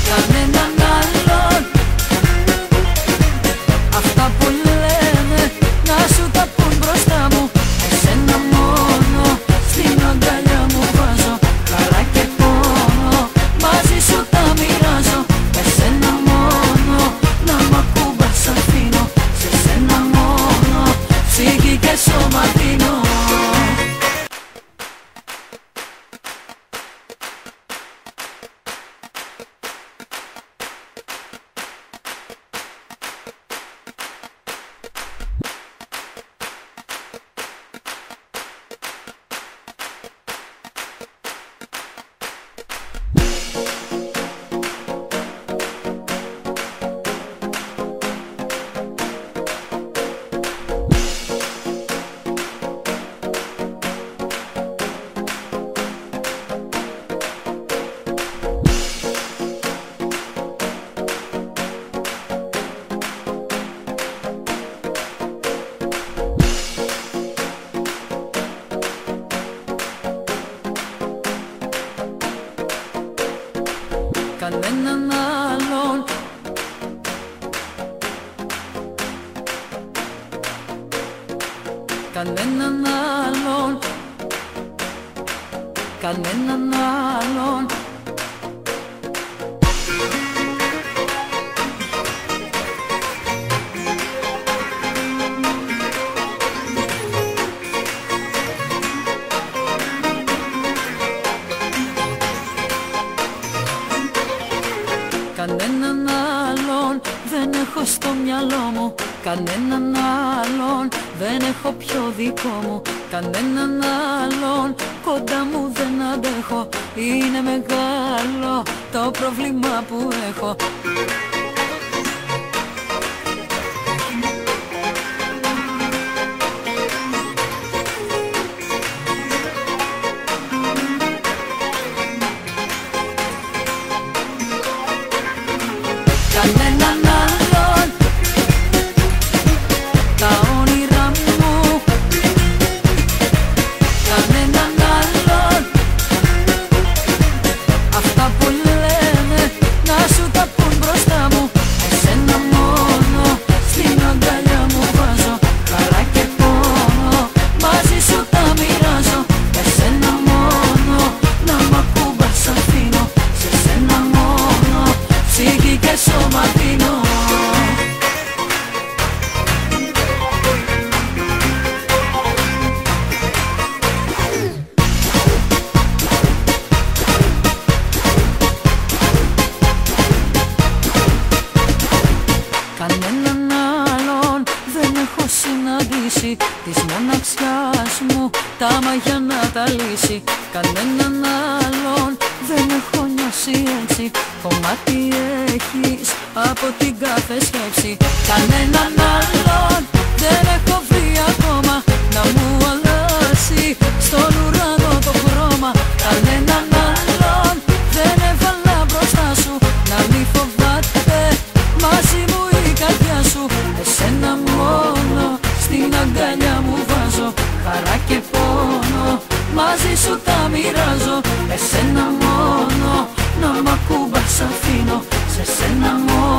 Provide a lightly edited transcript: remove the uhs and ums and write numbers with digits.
κανέναν άλλον. Αυτά που λένε να σου τα πουν μπροστά μου, εσένα μόνο στην αγκαλιά μου βάζω. Χαρά και πόνο μαζί σου τα μοιράζω. Εσένα μόνο να μ' ακούμπας αφήνω. Σε σένα μόνο ψυχή και σώμα δίνω. Κανέναν άλλον. Κανέναν άλλον. Κανέναν άλλον. Κανέναν άλλον δεν έχω στο μυαλό μου. Κανέναν άλλον δεν έχω πιο δικό μου. Κανέναν άλλον κοντά μου δεν αντέχω. Είναι μεγάλο το πρόβλημα που έχω. Κανέναν άλλον. Τα όνειρά μου. Κανέναν άλλον. Αυτά που λένε να σου τα πουν μπροστά μου, εσένα μόνο στην αγκαλιά μου βάζω. Χαρά και πόνο μαζί σου τα μοιράζω. Εσένα μόνο να μ' ακούμπας αφήνω. Σε σένα μόνο ψυχή και σώμα δίνω. Κανέναν άλλον δεν έχω συναντήσει. Της μοναξιάς μου τα μαγιά να τα λύσει. Κανέναν άλλον δεν έχω νιώσει έτσι. Κομμάτι έχεις από την κάθε σκέψη. Κανέναν άλλον δεν έχω βρει ακόμα να μου αλλάξει στον ουρανό το χρώμα. Κανέναν άλλον δεν έβαλα μπροστά σου να μη φοβάται μαζί μου η καρδιά σου. Εσένα μόνο στην αγκαλιά μου βάζω. Χαρά και πόνο μαζί σου τα μοιράζω. Εσένα μόνο να μ' ακούμπας αφήνω. Σε σένα μόνο